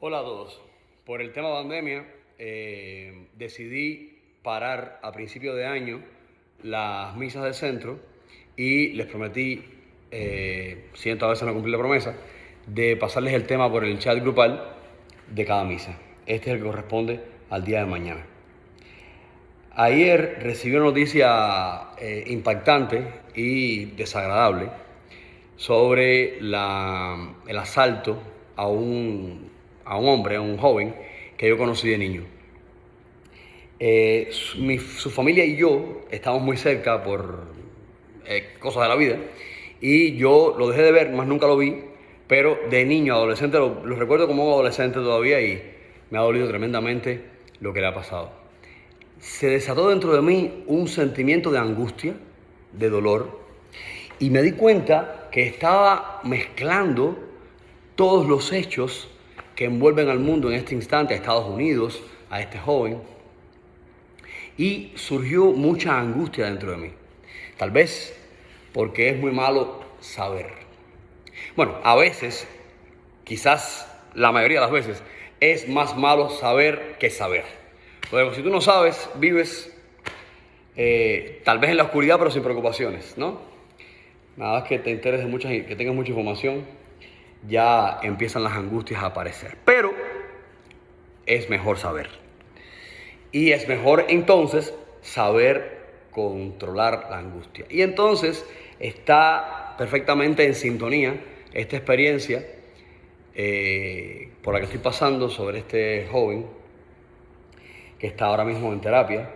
Hola a todos. Por el tema pandemia, decidí parar a principio de año las misas del centro y les prometí, siento a veces no cumplir la promesa, de pasarles el tema por el chat grupal de cada misa. Este es el que corresponde al día de mañana. Ayer recibí una noticia impactante y desagradable sobre el asalto a un hombre, a un joven que yo conocí de niño. Su familia y yo estamos muy cerca por cosas de la vida y yo lo dejé de ver, más nunca lo vi, pero de niño, adolescente, lo recuerdo como un adolescente todavía y me ha dolido tremendamente lo que le ha pasado. Se desató dentro de mí un sentimiento de angustia, de dolor, y me di cuenta que estaba mezclando todos los hechos que envuelven al mundo en este instante, a Estados Unidos, a este joven, y surgió mucha angustia dentro de mí. Tal vez porque es muy malo saber. Bueno, a veces, quizás la mayoría de las veces, es más malo saber que saber. Luego, si tú no sabes, vives tal vez en la oscuridad, pero sin preocupaciones, ¿no? Nada más que te intereses mucho, que tengas mucha información, ya empiezan las angustias a aparecer. Pero es mejor saber. Y es mejor entonces saber controlar la angustia. Y entonces está perfectamente en sintonía esta experiencia por la que estoy pasando sobre este joven que está ahora mismo en terapia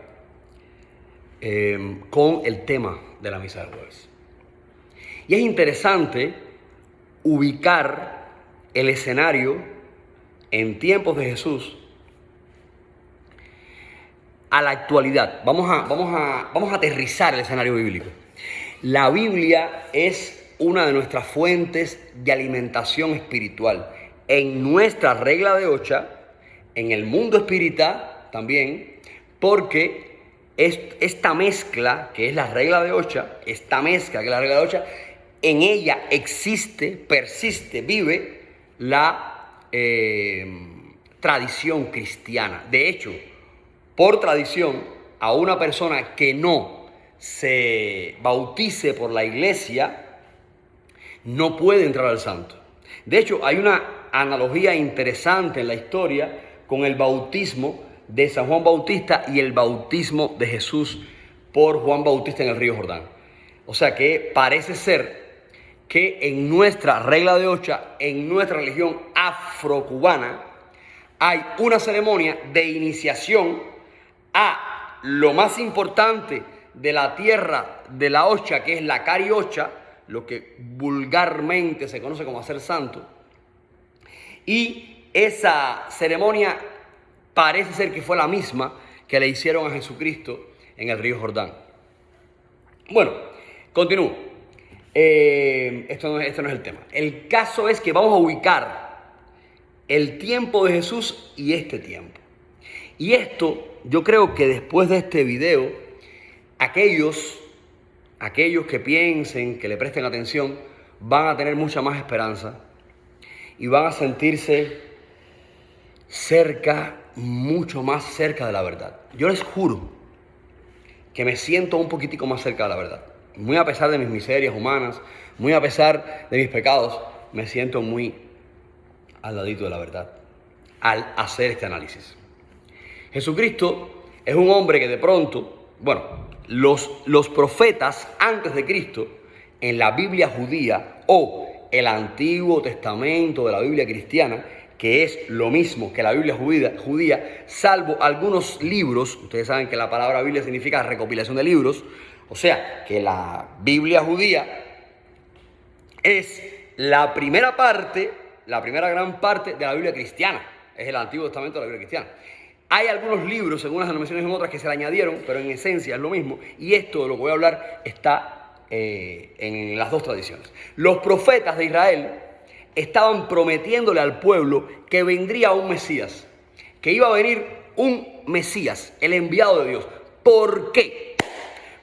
con el tema de la misa del jueves. Y es interesante ubicar el escenario en tiempos de Jesús a la actualidad. Vamos a aterrizar el escenario bíblico. La Biblia es una de nuestras fuentes de alimentación espiritual. En nuestra regla de Ocha, en el mundo espírita también, porque esta mezcla, que es la regla de Ocha, en ella existe, persiste, vive la tradición cristiana. De hecho, por tradición, a una persona que no se bautice por la iglesia no puede entrar al santo. De hecho, hay una analogía interesante en la historia con el bautismo de San Juan Bautista y el bautismo de Jesús por Juan Bautista en el río Jordán. O sea que parece ser que en nuestra regla de Ocha, en nuestra religión afrocubana, hay una ceremonia de iniciación a lo más importante de la tierra de la Ocha, que es la Cariocha, lo que vulgarmente se conoce como hacer santo. Y esa ceremonia parece ser que fue la misma que le hicieron a Jesucristo en el río Jordán. Bueno, continúo. Esto no es el tema. El caso es que vamos a ubicar el tiempo de Jesús y este tiempo. Y esto, yo creo que después de este video, aquellos que piensen, que le presten atención, van a tener mucha más esperanza y van a sentirse cerca, mucho más cerca de la verdad. Yo les juro que me siento un poquitico más cerca de la verdad. Muy a pesar de mis miserias humanas, muy a pesar de mis pecados, me siento muy al ladito de la verdad al hacer este análisis. Jesucristo es un hombre que de pronto, los profetas antes de Cristo, en la Biblia judía o el Antiguo Testamento de la Biblia cristiana, que es lo mismo que la Biblia judía, salvo algunos libros. Ustedes saben que la palabra Biblia significa recopilación de libros, o sea, que la Biblia judía es la primera gran parte de la Biblia cristiana, es el Antiguo Testamento de la Biblia cristiana. Hay algunos libros, en unas denominaciones y en otras, que se le añadieron, pero en esencia es lo mismo. Y esto de lo que voy a hablar está en las dos tradiciones. Los profetas de Israel estaban prometiéndole al pueblo que vendría un Mesías, que iba a venir un Mesías, el enviado de Dios. ¿Por qué?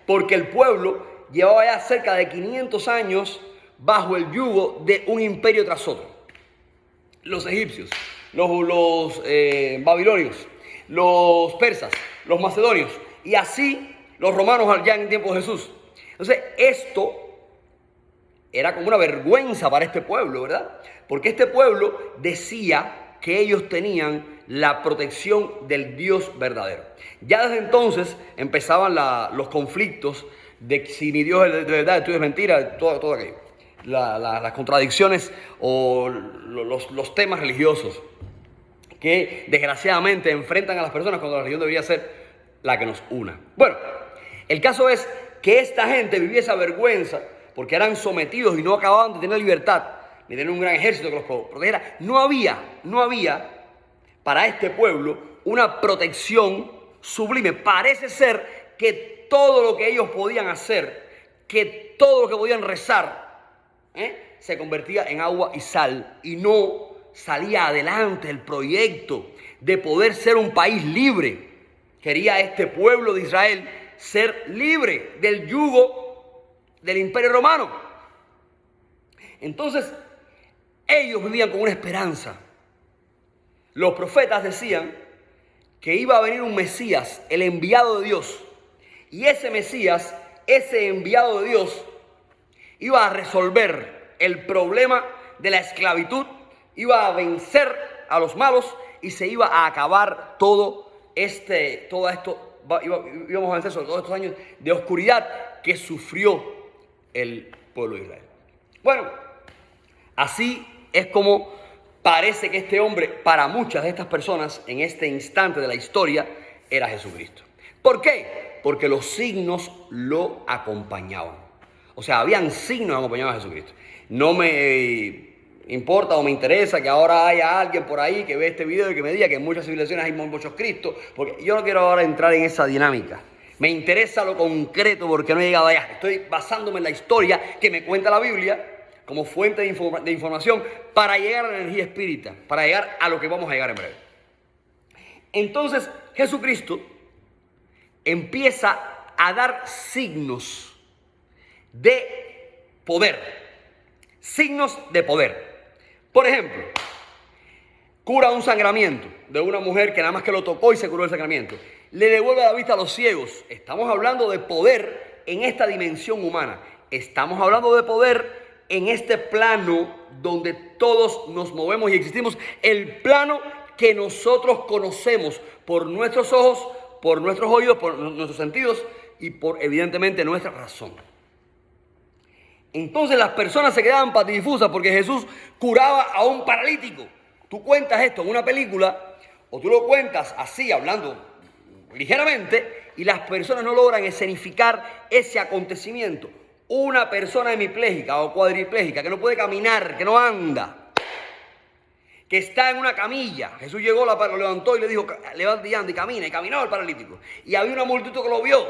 Porque el pueblo llevaba ya cerca de 500 años bajo el yugo de un imperio tras otro. Los egipcios, los babilonios, los persas, los macedonios y así los romanos allá en tiempo de Jesús. Entonces esto era como una vergüenza para este pueblo, ¿verdad? Porque este pueblo decía que ellos tenían la protección del Dios verdadero. Ya desde entonces empezaban los conflictos de si mi Dios es de verdad, tú eres mentira, todo aquello. Las contradicciones o los temas religiosos que desgraciadamente enfrentan a las personas cuando la religión debería ser la que nos una. Bueno, el caso es que esta gente vivía esa vergüenza porque eran sometidos y no acababan de tener libertad, ni tener un gran ejército que los protegiera. No había para este pueblo una protección sublime. Parece ser que todo lo que ellos podían hacer, que todo lo que podían rezar, se convertía en agua y sal y no salía adelante el proyecto de poder ser un país libre. Quería este pueblo de Israel ser libre del yugo del Imperio Romano. Entonces, ellos vivían con una esperanza. Los profetas decían que iba a venir un Mesías, el enviado de Dios. Y ese Mesías, ese enviado de Dios, iba a resolver el problema de la esclavitud, iba a vencer a los malos y se iba a acabar todo esto. Íbamos a vencer sobre todos estos años de oscuridad que sufrió el pueblo de Israel. Bueno, así es como parece que este hombre, para muchas de estas personas, en este instante de la historia, era Jesucristo. ¿Por qué? Porque los signos lo acompañaban. O sea, habían signos que acompañaban a Jesucristo. No me importa o me interesa que ahora haya alguien por ahí que ve este video y que me diga que en muchas civilizaciones hay muchos Cristos, porque yo no quiero ahora entrar en esa dinámica. Me interesa lo concreto porque no he llegado allá. Estoy basándome en la historia que me cuenta la Biblia como fuente de información para llegar a la energía espírita, para llegar a lo que vamos a llegar en breve. Entonces, Jesucristo empieza a dar signos de poder. Signos de poder. Por ejemplo, cura un sangramiento de una mujer que nada más que lo tocó y se curó el sangramiento. Le devuelve la vista a los ciegos. Estamos hablando de poder en esta dimensión humana. Estamos hablando de poder en este plano donde todos nos movemos y existimos. El plano que nosotros conocemos por nuestros ojos, por nuestros oídos, por nuestros sentidos y por evidentemente nuestra razón. Entonces las personas se quedaban patidifusas porque Jesús curaba a un paralítico. Tú cuentas esto en una película o tú lo cuentas así, hablando ligeramente, y las personas no logran escenificar ese acontecimiento. Una persona hemipléjica o cuadripléjica que no puede caminar, que no anda, que está en una camilla. Jesús llegó, lo levantó y le dijo, levante y anda y camina. Y caminó el paralítico. Y había una multitud que lo vio.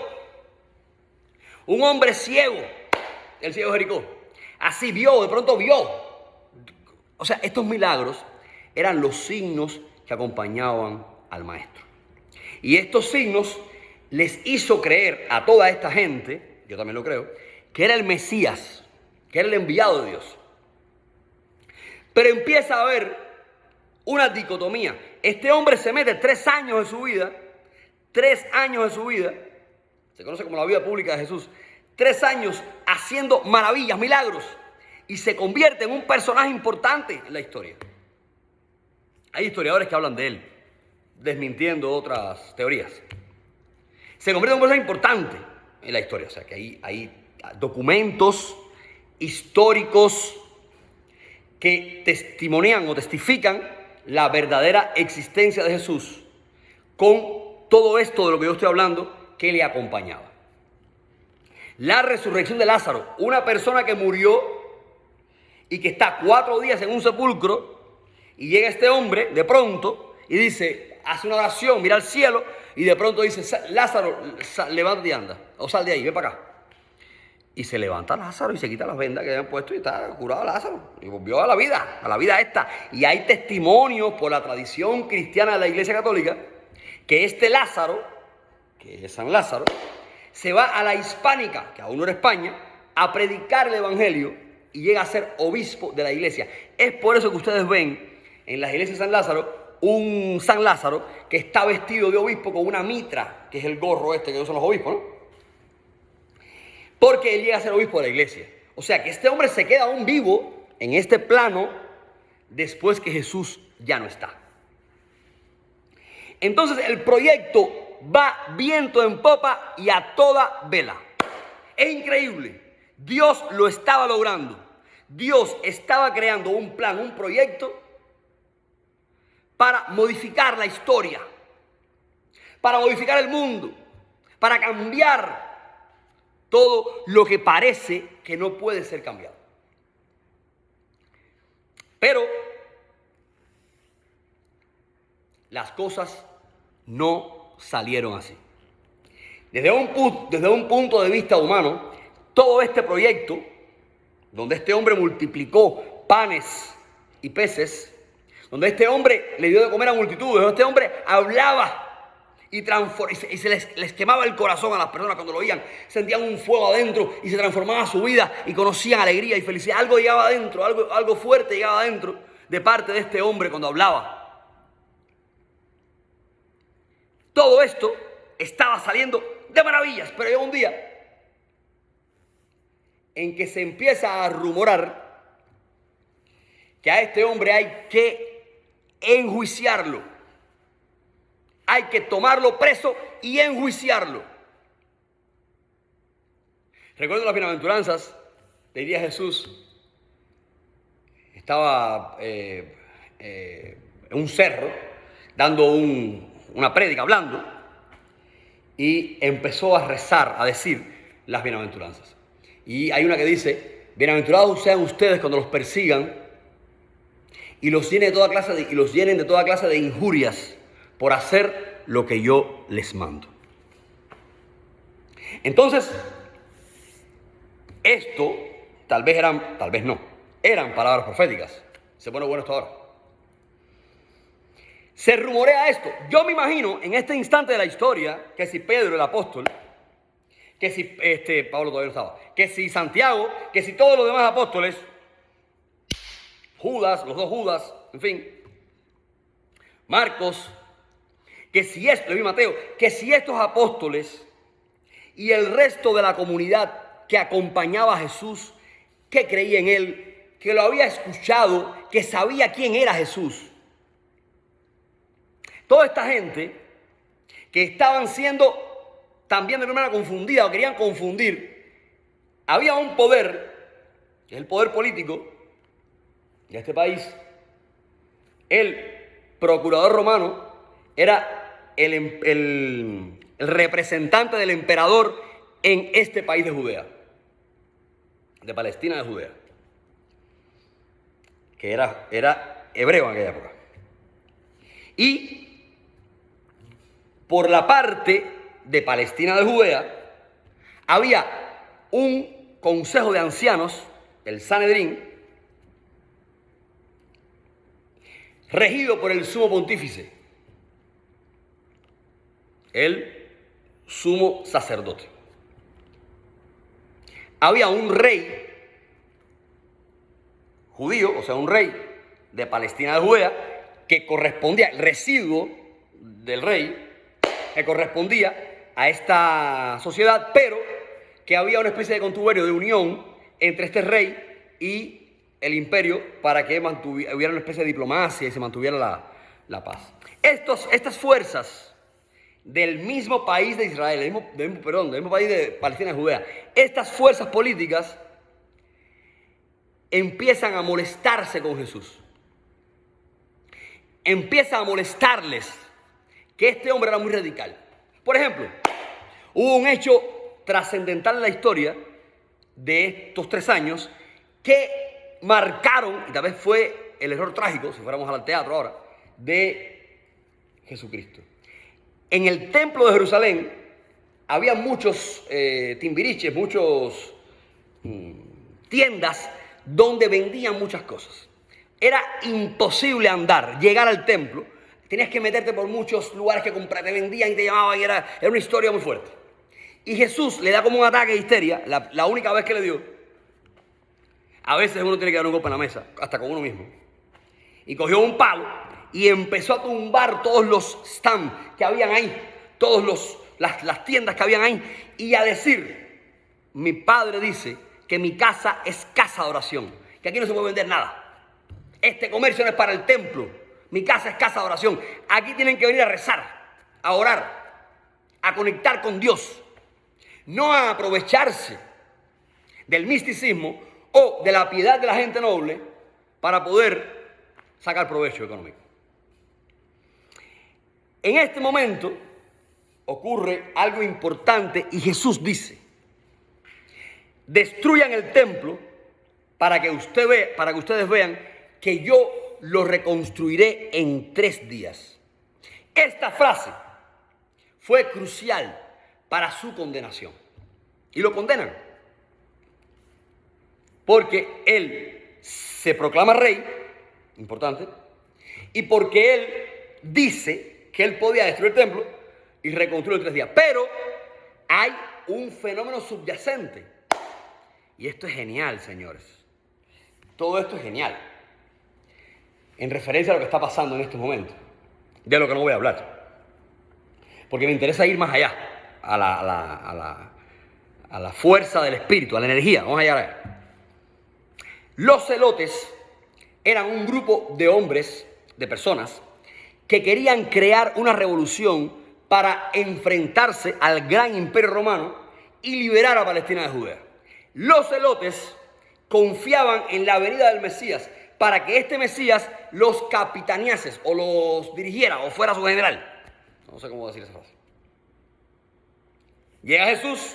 Un hombre ciego, el ciego de Jericó. Así vio, de pronto vio. O sea, estos milagros eran los signos que acompañaban al maestro. Y estos signos les hizo creer a toda esta gente, yo también lo creo, que era el Mesías, que era el enviado de Dios. Pero empieza a haber una dicotomía. Este hombre se mete 3 años de su vida, 3 años de su vida, se conoce como la vida pública de Jesús, 3 años haciendo maravillas, milagros, y se convierte en un personaje importante en la historia. Hay historiadores que hablan de él, desmintiendo otras teorías. Se convierte en un personaje importante en la historia, o sea que hay documentos históricos que testimonian o testifican la verdadera existencia de Jesús con todo esto de lo que yo estoy hablando que le acompañaba. La resurrección de Lázaro, una persona que murió y que está 4 días en un sepulcro, y llega este hombre de pronto y dice, hace una oración, mira al cielo y de pronto dice, Lázaro, levántate y anda, o sal de ahí, ven para acá. Y se levanta Lázaro y se quita las vendas que habían puesto y está curado Lázaro. Y volvió a la vida esta. Y hay testimonios por la tradición cristiana de la Iglesia Católica que este Lázaro, que es San Lázaro, se va a la Hispánica, que aún no era España, a predicar el Evangelio y llega a ser obispo de la iglesia. Es por eso que ustedes ven en las iglesias de San Lázaro, un San Lázaro que está vestido de obispo con una mitra, que es el gorro este que usan los obispos, ¿no? Porque él llega a ser obispo de la iglesia. O sea que este hombre se queda aún vivo en este plano después que Jesús ya no está. Entonces el proyecto va viento en popa y a toda vela. Es increíble. Dios lo estaba logrando. Dios estaba creando un plan, un proyecto para modificar la historia, para modificar el mundo, para cambiar todo lo que parece que no puede ser cambiado. Pero las cosas no salieron así. Desde un punto de vista humano, todo este proyecto, donde este hombre multiplicó panes y peces, donde este hombre le dio de comer a multitudes, donde este hombre hablaba y se les quemaba el corazón a las personas cuando lo oían, sentían un fuego adentro y se transformaba su vida y conocían alegría y felicidad. Algo llegaba adentro, algo fuerte llegaba adentro de parte de este hombre cuando hablaba. Todo esto estaba saliendo de maravillas, pero llegó un día en que se empieza a rumorar que a este hombre hay que enjuiciarlo. Hay que tomarlo preso y enjuiciarlo. Recuerdo las bienaventuranzas, le diría Jesús, estaba en un cerro dando una prédica, hablando, y empezó a rezar, a decir las bienaventuranzas. Y hay una que dice: bienaventurados sean ustedes cuando los persigan y los llenen de toda clase de injurias por hacer lo que yo les mando. Entonces, esto tal vez no, eran palabras proféticas. Se pone bueno esto ahora. Se rumorea esto. Yo me imagino en este instante de la historia que si Pedro el apóstol, que si Pablo todavía no estaba, que si Santiago, que si todos los demás apóstoles, Judas, los dos Judas, en fin, Marcos, que si Mateo, que si estos apóstoles y el resto de la comunidad que acompañaba a Jesús, que creía en él, que lo había escuchado, que sabía quién era Jesús, toda esta gente que estaban siendo también de alguna manera confundida o querían confundir, había un poder, que es el poder político de este país. El procurador romano era el representante del emperador en este país de Judea, de Palestina de Judea, que era hebreo en aquella época. Y por la parte de Palestina de Judea había un consejo de ancianos, el Sanedrín, regido por el sumo pontífice, el sumo sacerdote. Había un rey judío, o sea, un rey de Palestina de Judea, que correspondía, el residuo del rey, que correspondía a esta sociedad, pero que había una especie de contubernio, de unión entre este rey y el imperio para que hubiera una especie de diplomacia y se mantuviera la paz. Estas fuerzas del mismo país de Israel, del mismo país de Palestina y Judea, estas fuerzas políticas empiezan a molestarse con Jesús. Empieza a molestarles que este hombre era muy radical. Por ejemplo, hubo un hecho trascendental en la historia de estos 3 años que marcaron, y tal vez fue el error trágico, si fuéramos al teatro ahora, de Jesucristo. En el templo de Jerusalén había muchos timbiriches, muchos tiendas donde vendían muchas cosas. Era imposible llegar al templo. Tenías que meterte por muchos lugares que te vendían y te llamaban, y era una historia muy fuerte. Y Jesús le da como un ataque de histeria, la única vez que le dio. A veces uno tiene que dar un golpe en la mesa, hasta con uno mismo. Y cogió un palo y empezó a tumbar todos los stands que habían ahí, las tiendas que habían ahí, y a decir, mi padre dice que mi casa es casa de oración, que aquí no se puede vender nada. Este comercio no es para el templo, mi casa es casa de oración. Aquí tienen que venir a rezar, a orar, a conectar con Dios, no a aprovecharse del misticismo o de la piedad de la gente noble para poder sacar provecho económico. En este momento ocurre algo importante y Jesús dice, destruyan el templo para que ustedes vean que yo lo reconstruiré en 3 días. Esta frase fue crucial para su condenación. Y lo condenan. Porque él se proclama rey, importante, y porque él dice que él podía destruir el templo y reconstruirlo en 3 días. Pero hay un fenómeno subyacente. Y esto es genial, señores. Todo esto es genial. En referencia a lo que está pasando en estos momentos. De lo que no voy a hablar. Porque me interesa ir más allá. A la fuerza del espíritu, a la energía. Vamos allá. Los celotes eran un grupo de hombres, de personas, que querían crear una revolución para enfrentarse al gran imperio romano y liberar a Palestina de Judea. Los celotes confiaban en la venida del Mesías para que este Mesías los capitanease o los dirigiera o fuera su general. No sé cómo decir esa frase. Llega Jesús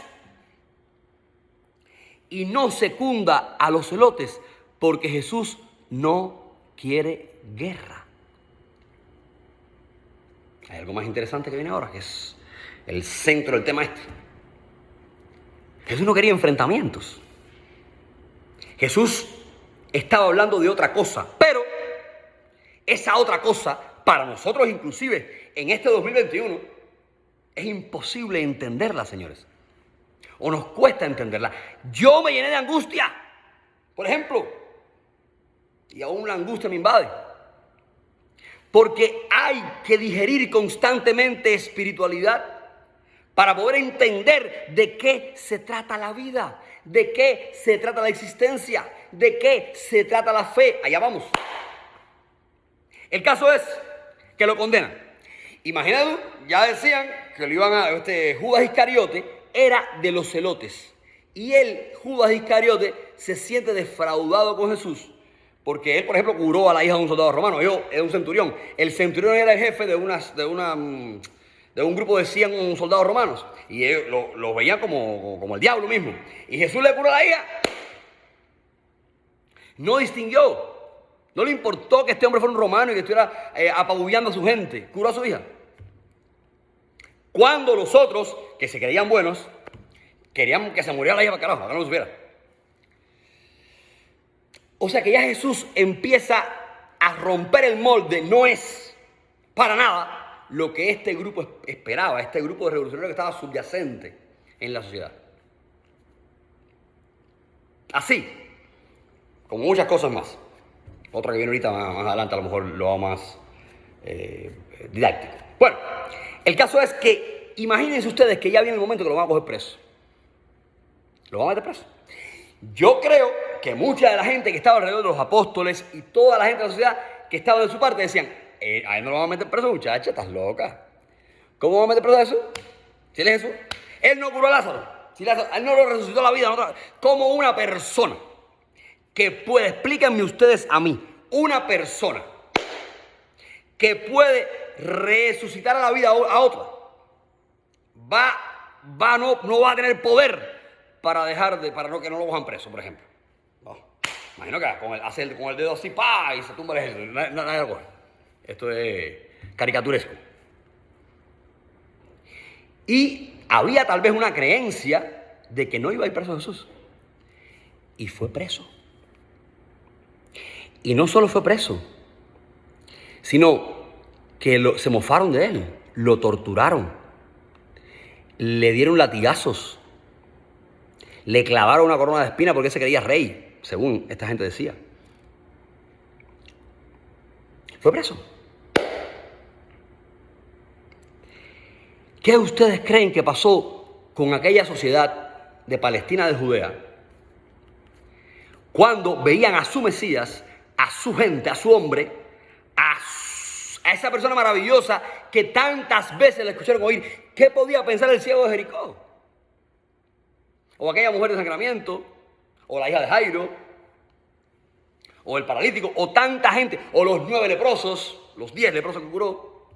y no secunda a los celotes porque Jesús no quiere guerra. Hay algo más interesante que viene ahora, que es el centro del tema este. Jesús no quería enfrentamientos. Jesús estaba hablando de otra cosa, pero esa otra cosa, para nosotros inclusive en este 2021, es imposible entenderla, señores. O nos cuesta entenderla. Yo me llené de angustia, por ejemplo, y aún la angustia me invade. Porque hay que digerir constantemente espiritualidad para poder entender de qué se trata la vida, de qué se trata la existencia, de qué se trata la fe. Allá vamos. El caso es que lo condenan. Imagínate, ya decían que lo iban a... Judas Iscariote era de los celotes. Y él, Judas Iscariote, se siente defraudado con Jesús. Porque él, por ejemplo, curó a la hija de un soldado romano. Yo, era un centurión. El centurión era el jefe de un grupo de 100 soldados romanos. Y ellos lo veían como el diablo mismo. Y Jesús le curó a la hija. No distinguió. No le importó que este hombre fuera un romano y que estuviera apabullando a su gente. Curó a su hija. Cuando los otros, que se creían buenos, querían que se muriera la hija para carajo, para que no lo supiera. O sea que ya Jesús empieza a romper el molde. No es para nada lo que este grupo esperaba, este grupo de revolucionarios que estaba subyacente en la sociedad. Así, como muchas cosas más. Otra que viene ahorita más adelante, a lo mejor lo hago más didáctico. Bueno, el caso es que imagínense ustedes que ya viene el momento que lo van a coger preso. Lo van a meter preso. Yo creo que mucha de la gente que estaba alrededor de los apóstoles y toda la gente de la sociedad que estaba de su parte decían, a él no lo van a meter preso, muchacha, estás loca. ¿Cómo van a meter preso a Jesús? Si él es Jesús. Él no curó a Lázaro. Él no lo resucitó a la vida. Como una persona que puede, explíquenme ustedes a mí, una persona que puede resucitar a la vida a otra, no va a tener poder para que no lo cojan preso, por ejemplo. No. Imagino que hace con el dedo así, ¡pa! Y se tumba el ejército. Nadie lo coge. Esto es caricaturesco. Y había tal vez una creencia de que no iba a ir preso Jesús. Y fue preso. Y no solo fue preso, sino que se mofaron de él, lo torturaron, le dieron latigazos, le clavaron una corona de espinas porque se creía rey, según esta gente decía. Fue preso. ¿Qué ustedes creen que pasó con aquella sociedad de Palestina, de Judea, cuando veían a su Mesías, a su gente, a su hombre, a esa persona maravillosa que tantas veces le escucharon oír? ¿Qué podía pensar el ciego de Jericó? O aquella mujer de sangramiento, o la hija de Jairo, o el paralítico, o tanta gente, o los 9 leprosos, los 10 leprosos que curó.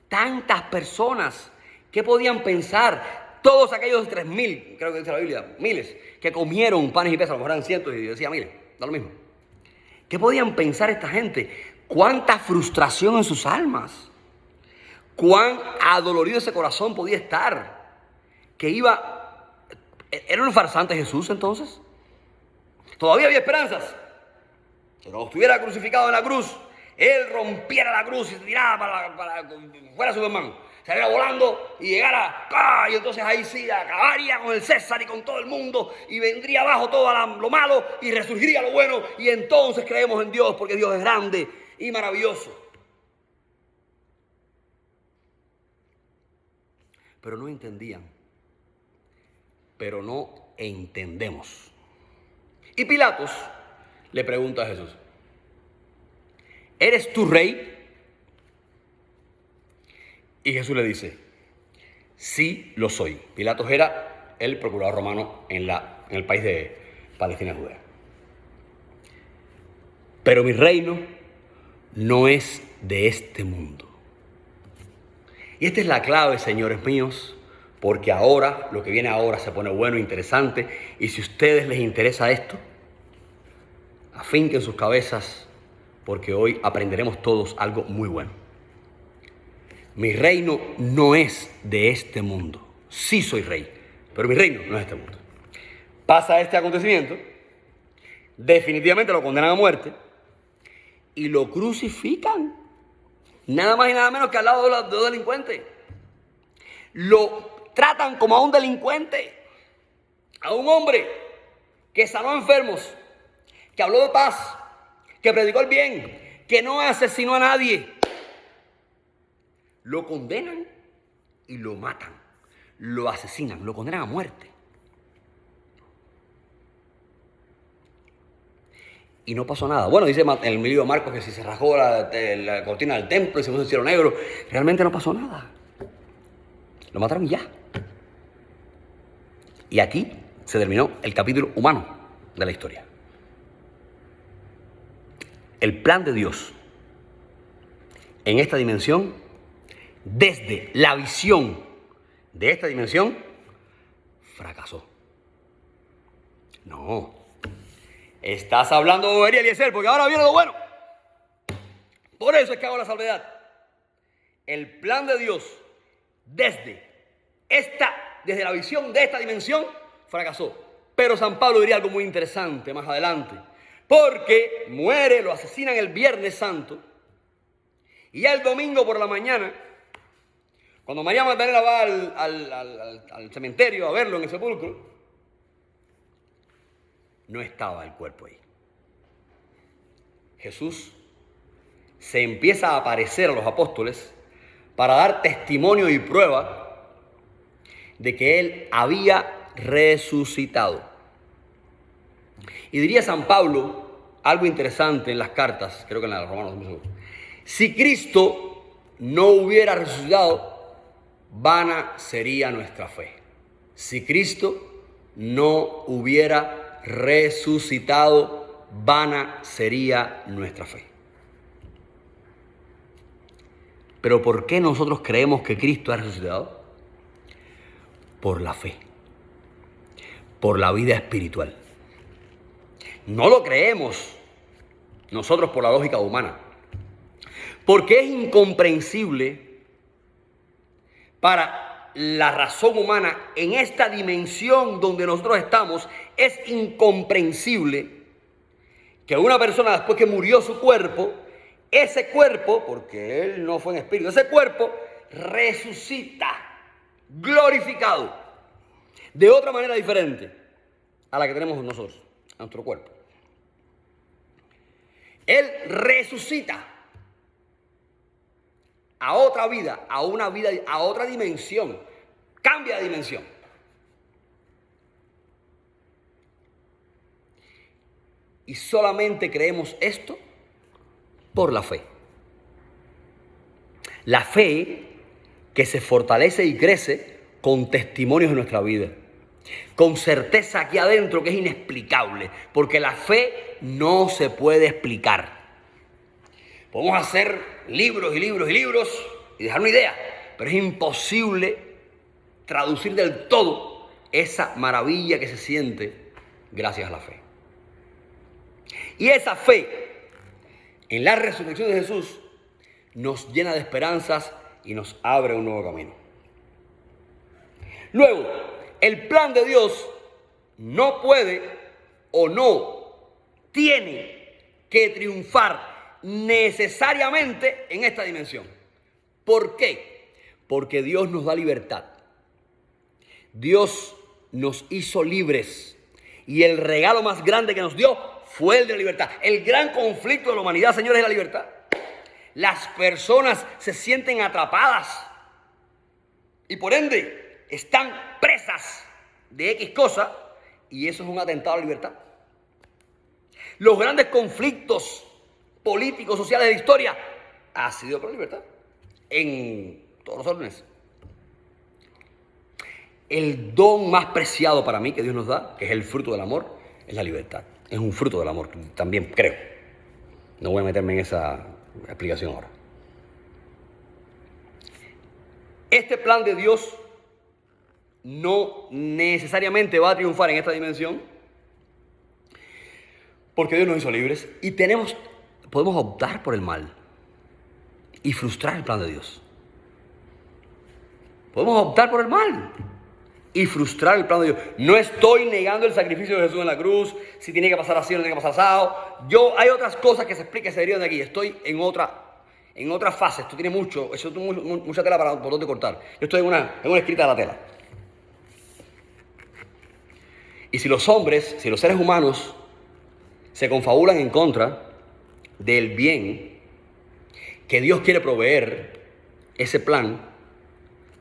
Tantas personas, ¿qué podían pensar? Todos aquellos 3.000, creo que dice la Biblia, miles, que comieron panes y peces, a lo mejor eran cientos y decía miles, da lo mismo. ¿Qué podían pensar esta gente? ¿Cuánta frustración en sus almas? ¿Cuán adolorido ese corazón podía estar? Que iba... ¿Era un farsante Jesús entonces? Todavía había esperanzas. Que cuando estuviera crucificado en la cruz, Él rompiera la cruz y se tirara para fuera Superman. Saliera volando y llegara, ¡pah! Y entonces ahí sí acabaría con el César y con todo el mundo y vendría abajo todo lo malo y resurgiría lo bueno, y entonces creemos en Dios porque Dios es grande y maravilloso. Pero no entendían, pero no entendemos. Y Pilatos le pregunta a Jesús: ¿eres tú rey? Y Jesús le dice: sí lo soy. Pilatos era el procurador romano en el país de Palestina y Judea. Pero mi reino no es de este mundo. Y esta es la clave, señores míos, porque ahora, lo que viene ahora se pone bueno e interesante. Y si a ustedes les interesa esto, afinquen sus cabezas, porque hoy aprenderemos todos algo muy bueno. Mi reino no es de este mundo. Sí soy rey, pero mi reino no es de este mundo. Pasa este acontecimiento, definitivamente lo condenan a muerte y lo crucifican. Nada más y nada menos que al lado de los delincuentes. Lo tratan como a un delincuente, a un hombre que sanó a enfermos, que habló de paz, que predicó el bien, que no asesinó a nadie. Lo condenan y lo matan, lo asesinan, lo condenan a muerte. Y no pasó nada. Bueno, dice en el libro de Marcos que si se rasgó la cortina del templo y se puso el cielo negro, realmente no pasó nada. Lo mataron y ya. Y aquí se terminó el capítulo humano de la historia. El plan de Dios en esta dimensión, desde la visión de esta dimensión, fracasó. No. Estás hablando de bobería, Eliezer, porque ahora viene lo bueno. Por eso es que hago la salvedad. El plan de Dios desde la visión de esta dimensión fracasó. Pero San Pablo diría algo muy interesante más adelante. Porque muere, lo asesinan el Viernes Santo. Y ya el domingo por la mañana, cuando María Magdalena va al cementerio a verlo en el sepulcro, no estaba el cuerpo ahí. Jesús se empieza a aparecer a los apóstoles para dar testimonio y prueba de que Él había resucitado. Y diría San Pablo algo interesante en las cartas, creo que en la de los Romanos, no sé. Si Cristo no hubiera resucitado, vana sería nuestra fe. Si Cristo no hubiera resucitado, vana sería nuestra fe. Pero ¿por qué nosotros creemos que Cristo ha resucitado? Por la fe, por la vida espiritual. No lo creemos nosotros por la lógica humana, porque es incomprensible para la razón humana en esta dimensión donde nosotros estamos. Es incomprensible que una persona, después que murió su cuerpo, ese cuerpo, porque él no fue en espíritu, ese cuerpo resucita glorificado de otra manera diferente a la que tenemos nosotros, a nuestro cuerpo. Él resucita a otra vida, a otra dimensión. Cambia de dimensión. Y solamente creemos esto por la fe. La fe que se fortalece y crece con testimonios de nuestra vida. Con certeza aquí adentro que es inexplicable. Porque la fe no se puede explicar. Podemos hacer libros y libros y libros y dejar una idea. Pero es imposible traducir del todo esa maravilla que se siente gracias a la fe. Y esa fe en la resurrección de Jesús nos llena de esperanzas y nos abre un nuevo camino. Luego, el plan de Dios no puede o no tiene que triunfar necesariamente en esta dimensión. ¿Por qué? Porque Dios nos da libertad. Dios nos hizo libres. Y el regalo más grande que nos dio fue el de la libertad. El gran conflicto de la humanidad, señores, es la libertad. Las personas se sienten atrapadas y por ende están presas de X cosa y eso es un atentado a la libertad. Los grandes conflictos políticos, sociales de la historia han sido por la libertad en todos los órdenes. El don más preciado para mí que Dios nos da, que es el fruto del amor, es la libertad. Es un fruto del amor, también creo. No voy a meterme en esa explicación ahora. Este plan de Dios no necesariamente va a triunfar en esta dimensión porque Dios nos hizo libres y podemos optar por el mal y frustrar el plan de Dios. Podemos optar por el mal y frustrar el plan de Dios. No estoy negando el sacrificio de Jesús en la cruz, si tiene que pasar así o no tiene que pasar asado. Hay otras cosas que se explican, se derivan de aquí. Estoy en otra fase. Esto tiene mucha tela por donde cortar. Yo estoy en una escrita de la tela. Y si los seres humanos se confabulan en contra del bien que Dios quiere proveer, ese plan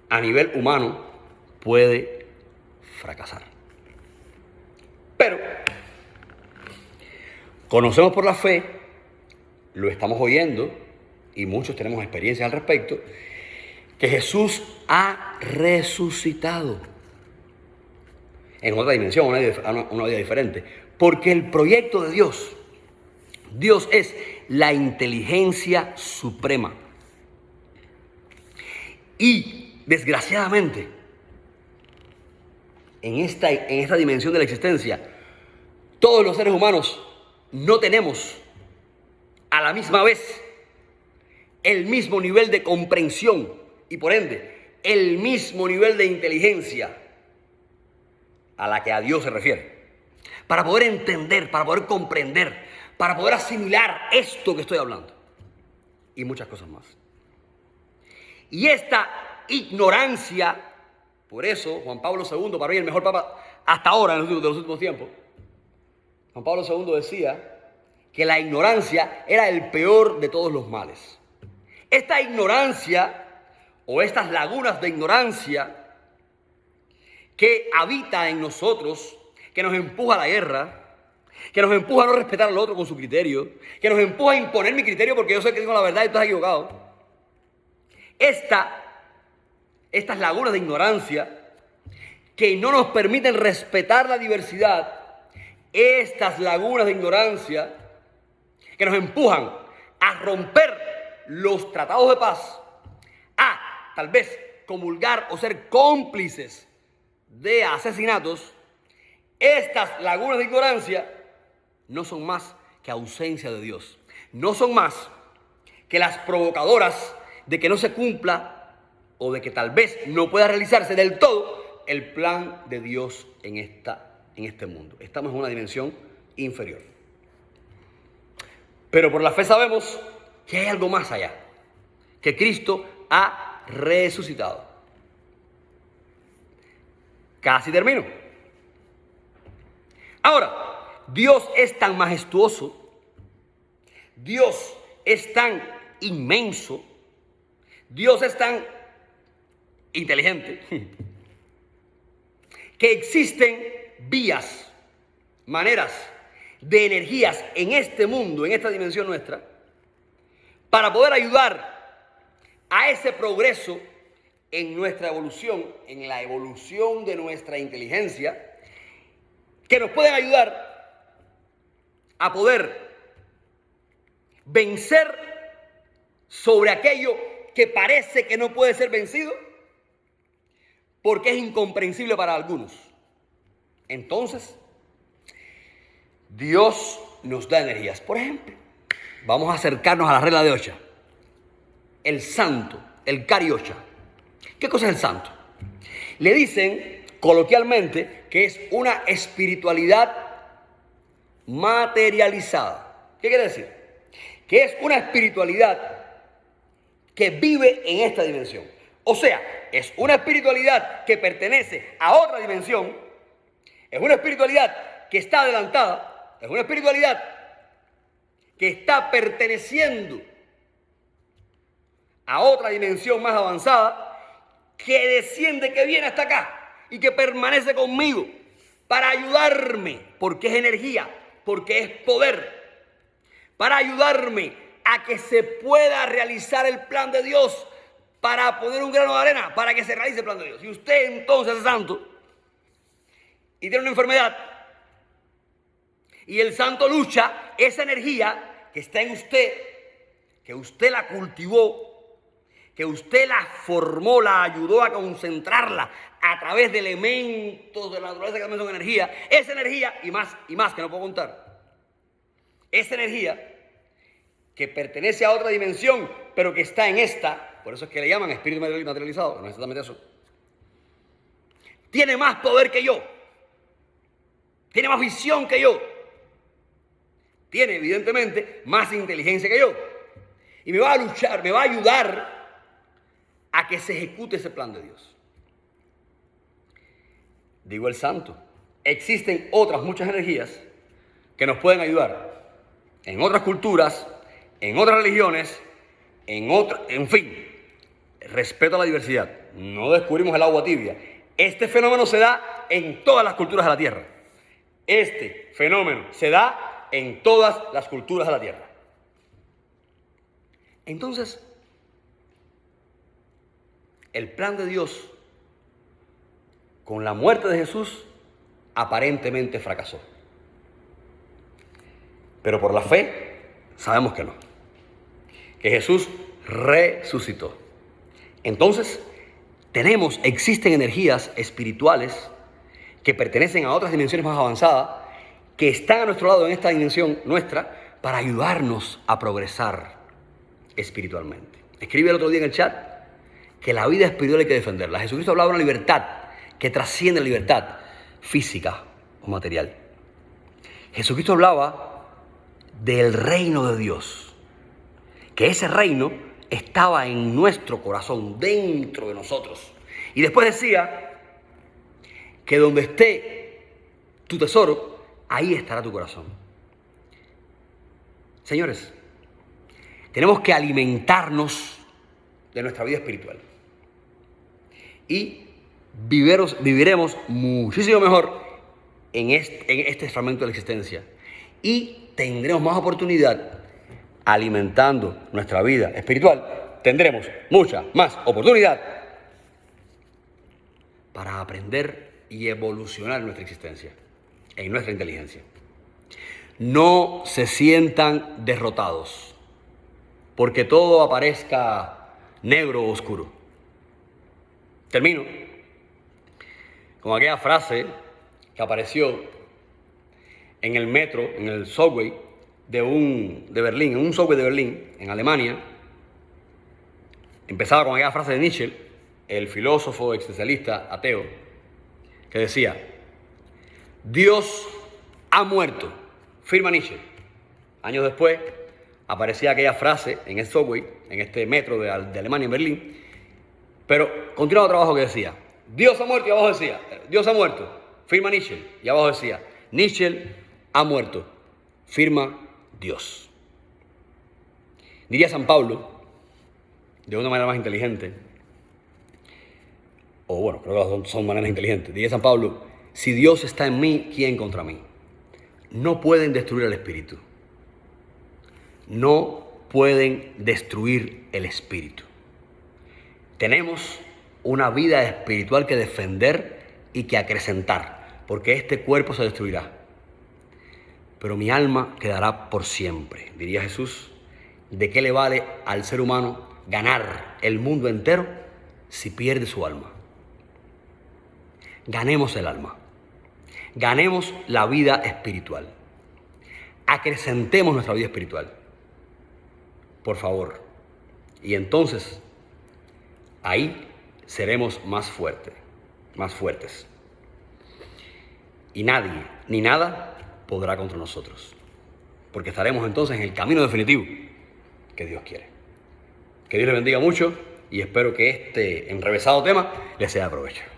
a nivel humano puede fracasar. Pero conocemos por la fe, lo estamos oyendo y muchos tenemos experiencias al respecto, que Jesús ha resucitado en otra dimensión, una vida diferente. Porque el proyecto de Dios es la inteligencia suprema. Y desgraciadamente, en esta dimensión de la existencia, todos los seres humanos no tenemos a la misma vez el mismo nivel de comprensión y por ende el mismo nivel de inteligencia a la que a Dios se refiere. Para poder entender, para poder comprender, para poder asimilar esto que estoy hablando y muchas cosas más. Y esta ignorancia, por eso Juan Pablo II, para mí el mejor papa hasta ahora de los últimos tiempos, Juan Pablo II decía que la ignorancia era el peor de todos los males. Esta ignorancia o estas lagunas de ignorancia que habita en nosotros, que nos empuja a la guerra, que nos empuja a no respetar al otro con su criterio, que nos empuja a imponer mi criterio porque yo sé que digo la verdad y tú estás equivocado. Estas lagunas de ignorancia que no nos permiten respetar la diversidad, estas lagunas de ignorancia que nos empujan a romper los tratados de paz, a tal vez comulgar o ser cómplices de asesinatos, estas lagunas de ignorancia no son más que ausencia de Dios. No son más que las provocadoras de que no se cumpla o de que tal vez no pueda realizarse del todo el plan de Dios en este mundo. Estamos en una dimensión inferior. Pero por la fe sabemos que hay algo más allá, que Cristo ha resucitado. Casi termino. Ahora, Dios es tan majestuoso, Dios es tan inmenso, Dios es tan inteligente que existen vías, maneras de energías en este mundo, en esta dimensión nuestra, para poder ayudar a ese progreso en nuestra evolución, en la evolución de nuestra inteligencia, que nos pueden ayudar a poder vencer sobre aquello que parece que no puede ser vencido, porque es incomprensible para algunos. Entonces, Dios nos da energías. Por ejemplo, vamos a acercarnos a la regla de Ocha. El santo, el Kari Ocha. ¿Qué cosa es el santo? Le dicen coloquialmente que es una espiritualidad materializada. ¿Qué quiere decir? Que es una espiritualidad que vive en esta dimensión. O sea, es una espiritualidad que pertenece a otra dimensión, es una espiritualidad que está adelantada, es una espiritualidad que está perteneciendo a otra dimensión más avanzada, que desciende, que viene hasta acá y que permanece conmigo para ayudarme, porque es energía, porque es poder, para ayudarme a que se pueda realizar el plan de Dios, para poner un grano de arena, para que se realice el plan de Dios. Si usted entonces es santo y tiene una enfermedad, y el santo lucha, esa energía que está en usted, que usted la cultivó, que usted la formó, la ayudó a concentrarla a través de elementos de la naturaleza que también son energía, esa energía, y más que no puedo contar, esa energía que pertenece a otra dimensión, pero que está en esta, por eso es que le llaman espíritu materializado, no es exactamente eso, tiene más poder que yo, tiene más visión que yo, tiene evidentemente más inteligencia que yo, y me va a luchar, me va a ayudar a que se ejecute ese plan de Dios. Digo el santo. Existen otras muchas energías que nos pueden ayudar en otras culturas, en otras religiones, en fin, respeto a la diversidad. No descubrimos el agua tibia. Este fenómeno se da en todas las culturas de la Tierra. Este fenómeno se da en todas las culturas de la Tierra. Entonces, el plan de Dios con la muerte de Jesús aparentemente fracasó. Pero por la fe sabemos que no. Que Jesús resucitó. Entonces, existen energías espirituales que pertenecen a otras dimensiones más avanzadas, que están a nuestro lado en esta dimensión nuestra, para ayudarnos a progresar espiritualmente. Escribe el otro día en el chat que la vida espiritual hay que defenderla. Jesucristo hablaba de una libertad que trasciende la libertad física o material. Jesucristo hablaba del reino de Dios, que ese reino estaba en nuestro corazón, dentro de nosotros. Y después decía que donde esté tu tesoro, ahí estará tu corazón. Señores, tenemos que alimentarnos de nuestra vida espiritual. Y viviremos muchísimo mejor en este fragmento de la existencia. Y tendremos más oportunidad alimentando nuestra vida espiritual. Tendremos mucha más oportunidad para aprender y evolucionar en nuestra existencia, en nuestra inteligencia. No se sientan derrotados porque todo aparezca negro o oscuro. Termino con aquella frase que apareció en el metro, en el subway de Berlín, en un subway de Berlín, en Alemania. Empezaba con aquella frase de Nietzsche, el filósofo existencialista ateo, que decía: Dios ha muerto, firma Nietzsche. Años después aparecía aquella frase en el subway, en este metro de Alemania, en Berlín, pero continuaba otro abajo que decía: Dios ha muerto, y abajo decía: Dios ha muerto, firma Nietzsche, y abajo decía: Nietzsche ha muerto, firma Dios. Diría San Pablo de una manera más inteligente, o bueno, creo que las dos son maneras inteligentes. Dice San Pablo, si Dios está en mí, ¿quién contra mí? No pueden destruir el espíritu. No pueden destruir el espíritu. Tenemos una vida espiritual que defender y que acrecentar, porque este cuerpo se destruirá, pero mi alma quedará por siempre. Diría Jesús, ¿de qué le vale al ser humano ganar el mundo entero si pierde su alma? Ganemos el alma, ganemos la vida espiritual, acrecentemos nuestra vida espiritual, por favor, y entonces ahí seremos más fuertes. Y nadie ni nada podrá contra nosotros, porque estaremos entonces en el camino definitivo que Dios quiere. Que Dios les bendiga mucho y espero que este enrevesado tema les sea de provecho.